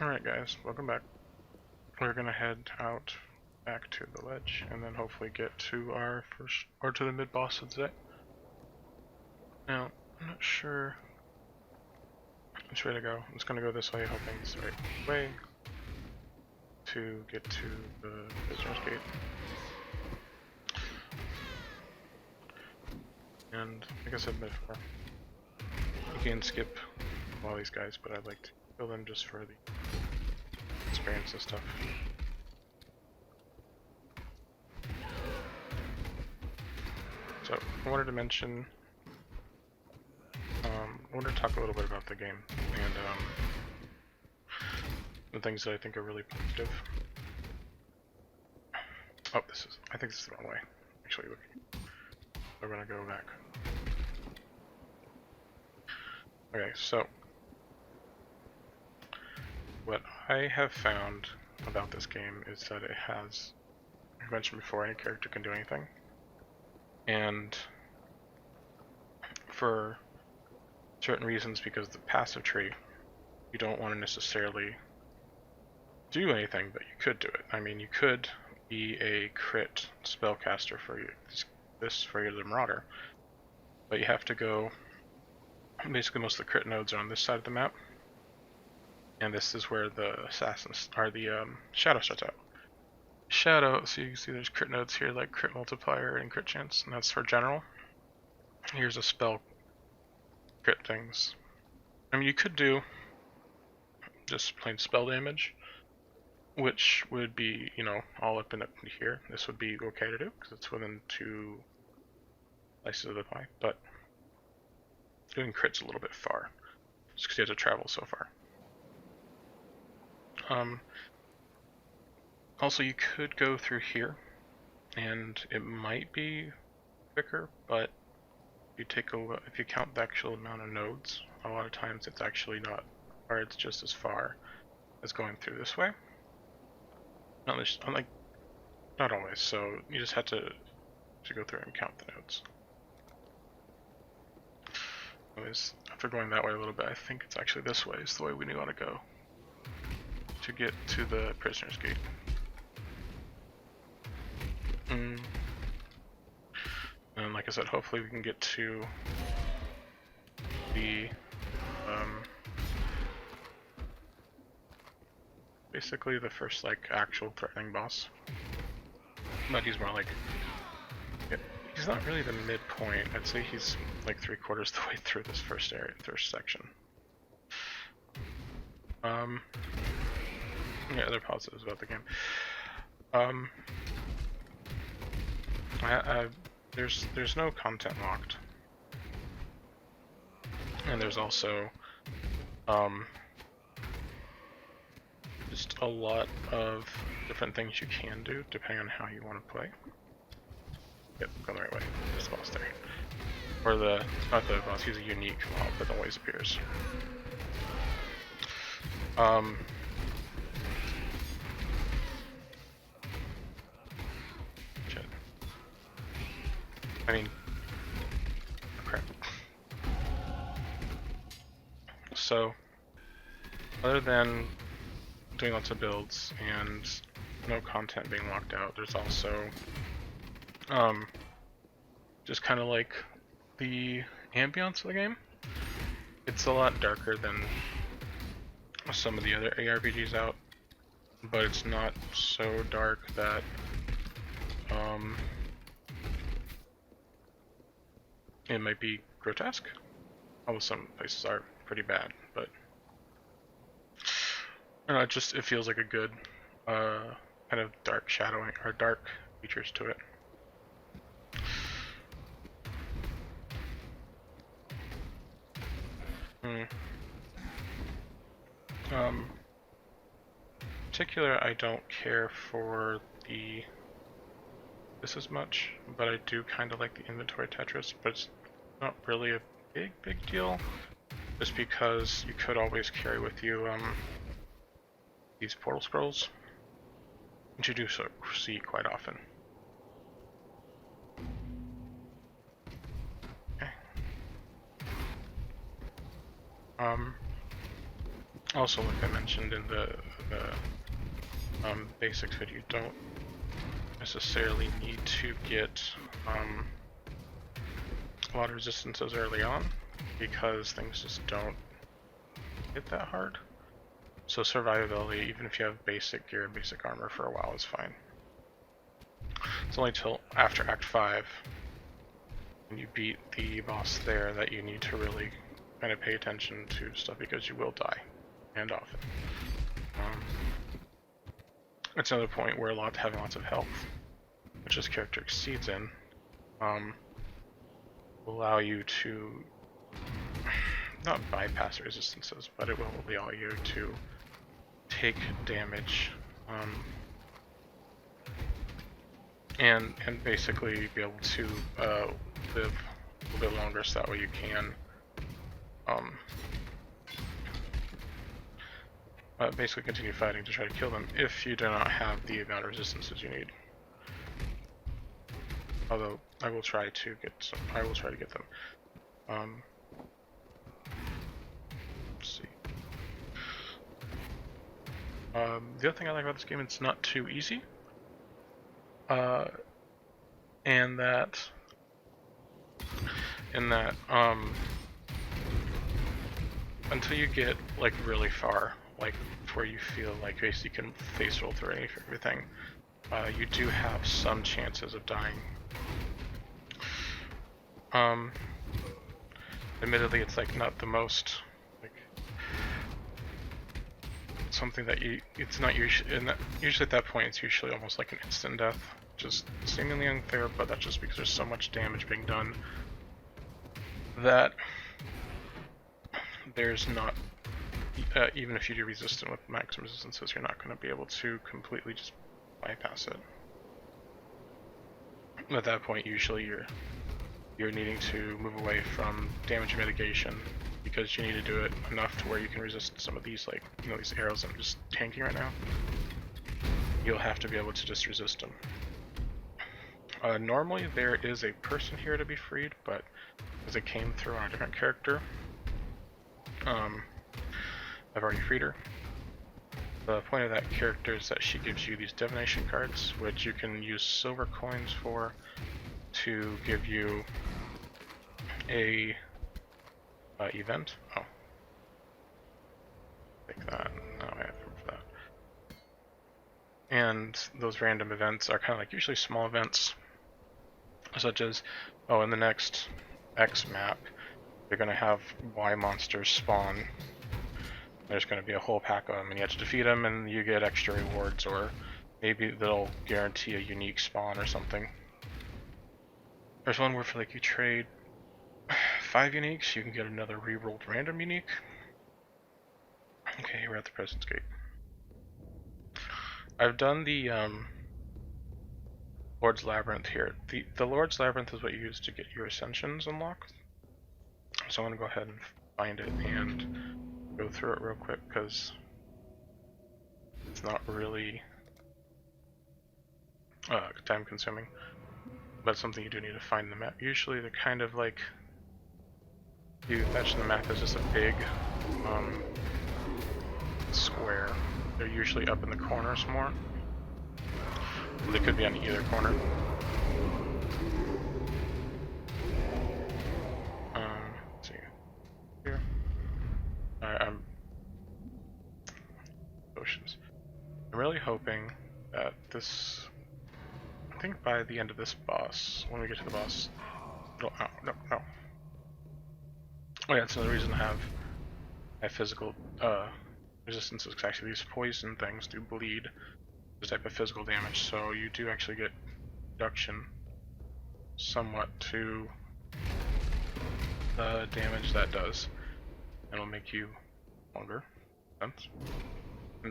Alright guys, welcome back. We're gonna head out back to the ledge and then hopefully get to our first, or to the mid-boss of the day. Now, I'm not sure which way to go. I'm just gonna go this way, hoping it's the right way to get to the prisoner's gate. And like I said before, you can skip all these guys, but I'd like to kill them just for the experience and stuff. So I wanted to mention, I wanted to talk a little bit about the game and the things that I think are really positive. Oh, I think this is the wrong way. Actually, look, we're gonna go back. Okay, so what I have found about this game is that it has, like I mentioned before, any character can do anything. And for certain reasons, because the passive tree, you don't want to necessarily do anything, but you could do it. I mean, you could be a crit spellcaster for the Marauder, but you have to go. Basically, most of the crit nodes are on this side of the map, and this is where the assassins are. The shadow starts out. Shadow, so you can see there's crit nodes here, like crit multiplier and crit chance, and that's for general. Here's a spell crit things. I mean, you could do just plain spell damage, which would be, you know, all up and up to here. This would be okay to do because it's within 2 slices of the pie, but doing crits a little bit far, just because you have to travel so far. Also, you could go through here, and it might be quicker, but if you count the actual amount of nodes, a lot of times it's actually not, or it's just as far as going through this way. Not always. So you just have to go through and count the nodes. Anyways, after going that way a little bit, I think it's actually this way is the way we want to go to get to the prisoner's gate. And like I said, hopefully we can get to the basically the first like actual threatening boss. But he's more like, he's not really the midpoint. I'd say he's like 3/4 the way through this first section. Yeah, other positives about the game. There's no content locked, and there's also just a lot of different things you can do depending on how you want to play. Yep, going the right way. There's the boss there. Or not the boss, he's a unique mob that always appears. Shit. I mean, crap. So, other than doing lots of builds and no content being locked out, there's also just kind of like the ambiance of the game. It's a lot darker than some of the other ARPGs out, but it's not so dark that it might be grotesque. Although some places are pretty bad, but I don't know, it feels like a good kind of dark shadowing or dark features to it. In particular, I don't care for this as much, but I do kind of like the inventory Tetris, but it's not really a big deal, just because you could always carry with you these portal scrolls, which you do see quite often. Okay. Also, like I mentioned in the basics video, you don't necessarily need to get a lot of resistances early on, because things just don't hit that hard. So survivability, even if you have basic gear and basic armor for a while, is fine. It's only till after Act 5, when you beat the boss there, that you need to really kind of pay attention to stuff, because you will die, and often. It's another point where having lots of health, which this character exceeds in, will allow you to not bypass resistances, but it will allow you to take damage and basically be able to live a little bit longer, so that way you can basically continue fighting to try to kill them if you do not have the amount of resistances you need. Although I will try to get some. I will try to get them. Let's see. The other thing I like about this game, it's not too easy. And that until you get like really far, like where you feel like basically you can face roll through everything, you do have some chances of dying. Admittedly, it's like not the most like something that it's not usually, and usually at that point it's usually almost like an instant death, which is seemingly unfair, but that's just because there's so much damage being done that there's not, even if you do resistant with max resistances, you're not going to be able to completely just bypass it. At that point, usually you're needing to move away from damage mitigation, because you need to do it enough to where you can resist some of these, like, you know, these arrows I'm just tanking right now. You'll have to be able to just resist them. Normally there is a person here to be freed, but as it came through on a different character, I've already freed her. The point of that character is that she gives you these divination cards, which you can use silver coins for, to give you a event. Oh, take that. Now I have room for that. And those random events are kind of like usually small events, such as, oh, in the next X map, you're going to have Y monsters spawn. There's going to be a whole pack of them, and you have to defeat them, and you get extra rewards, or maybe they'll guarantee a unique spawn or something. There's one where, for like, you trade 5 uniques, you can get another rerolled random unique. Okay, we're at the President's Gate. I've done the Lord's Labyrinth here. The Lord's Labyrinth is what you use to get your ascensions unlocked. So I'm going to go ahead and find it and go through it real quick, because it's not really time consuming, but it's something you do need to find in the map. Usually they're kind of like, you imagine the map as just a big square. They're usually up in the corners more. They could be on either corner. Let's see. Here. I'm oceans. I'm really hoping that this, I think by the end of this boss, when we get to the boss, no. Oh yeah, that's another reason to have physical resistance, is actually these poison things do bleed this type of physical damage, so you do actually get reduction somewhat to the damage that does. It'll make you longer. And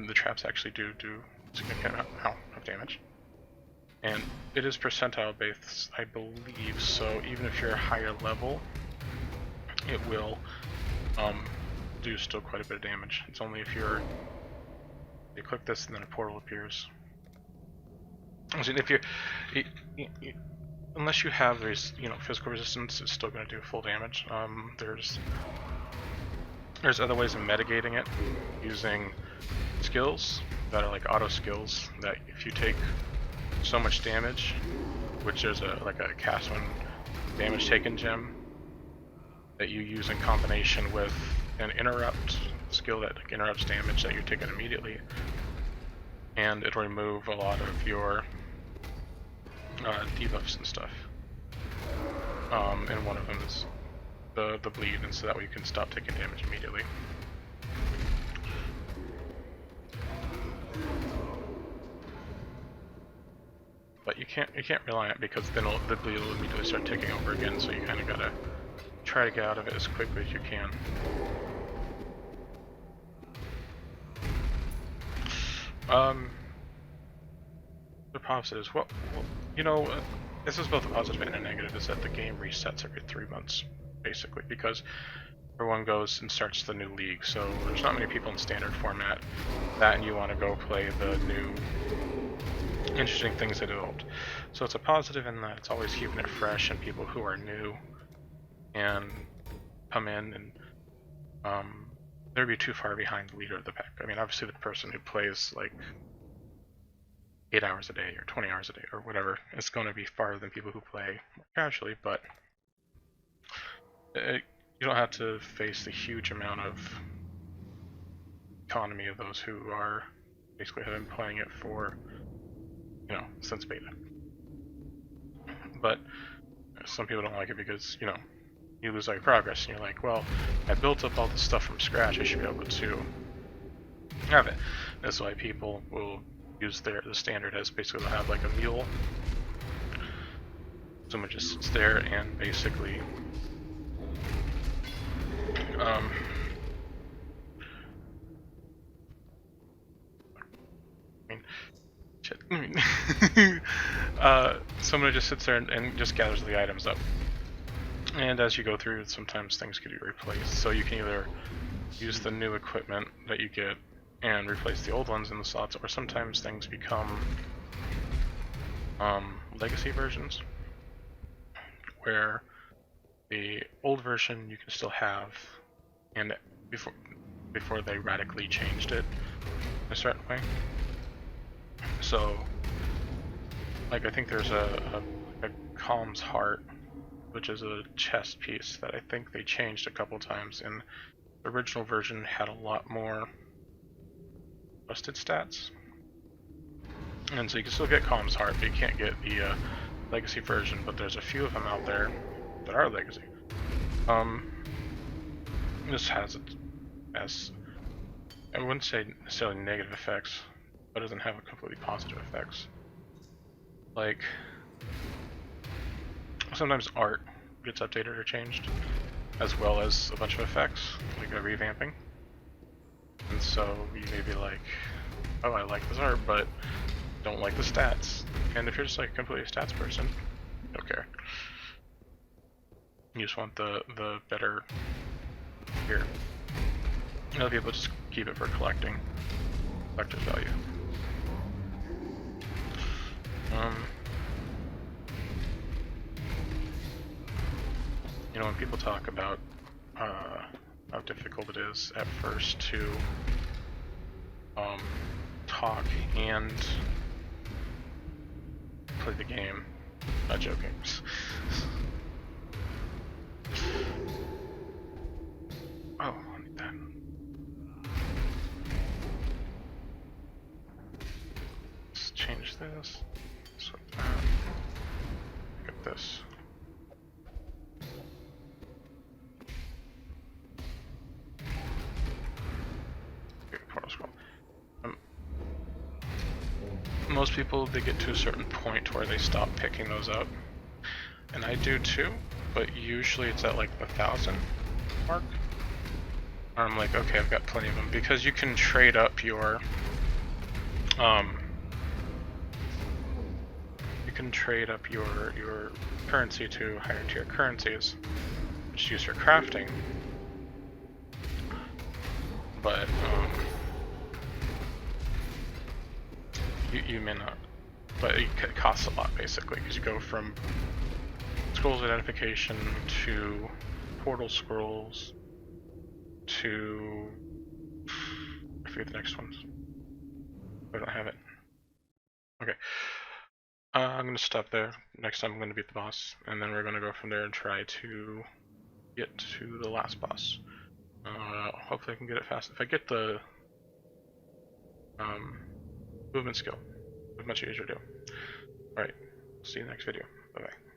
the traps actually do significant amount of damage. And it is percentile based, I believe, so even if you're a higher level, it will do still quite a bit of damage. It's only if you click this and then a portal appears. So if unless you have physical resistance, it's still going to do full damage. There's There's other ways of mitigating it using skills that are like auto skills that if you take so much damage, which there's like a cast when damage taken gem that you use in combination with an interrupt skill that like interrupts damage that you're taking immediately, and it'll remove a lot of your debuffs and stuff. And one of them is the bleed, and so that way you can stop taking damage immediately. But you can't rely on it because then the bleed will immediately start taking over again. So you kind of gotta try to get out of it as quickly as you can. The positive is, well, you know, this is both a positive and a negative, is that the game resets every 3 months, basically, because everyone goes and starts the new league, so there's not many people in standard format. That and you want to go play the new interesting things that developed. So it's a positive in that it's always keeping it fresh, and people who are new and come in and they'd be too far behind the leader of the pack. I mean, obviously the person who plays like 8 hours a day or 20 hours a day or whatever is going to be farther than people who play more casually, but you don't have to face the huge amount of economy of those who are basically have been playing it for, you know, since beta. But some people don't like it because, you know, you lose all your progress, and you're like, well, I built up all this stuff from scratch, I should be able to have it. That's why people will use the standard as basically they'll have like a mule. Someone just sits there and basically someone just sits there and just gathers the items up. And as you go through, sometimes things can be replaced. So you can either use the new equipment that you get and replace the old ones in the slots, or sometimes things become legacy versions, where the old version you can still have, and before they radically changed it in a certain way. So, like, I think there's a Calm's Heart, which is a chest piece that I think they changed a couple times, and the original version had a lot more busted stats. And so you can still get Calm's Heart, but you can't get the legacy version, but there's a few of them out there that are legacy. This has I wouldn't say necessarily negative effects, but it doesn't have a completely positive effects. Like, sometimes art gets updated or changed, as well as a bunch of effects, like a revamping. And so you may be like, oh, I like this art, but don't like the stats. And if you're just like a completely stats person, you don't care. You just want the better gear. Other people just keep it for collector's value. You know, when people talk about how difficult it is at first to talk and play the game, not joking. Oh, I need that. Let's change this. Switch that. Get this. Most people, they get to a certain point where they stop picking those up, and I do too, but usually it's at like the 1,000 mark. I'm like, okay, I've got plenty of them, because you can trade up your your currency to higher tier currencies, which you use for crafting. But you may not, but it costs a lot basically, because you go from scrolls identification to portal scrolls to... I forget the next ones. I don't have it. Okay. I'm going to stop there. Next time I'm going to beat the boss, and then we're going to go from there and try to get to the last boss. Hopefully I can get it fast. If I get the movement skill, it's much easier to do. Alright, see you in the next video. Bye-bye.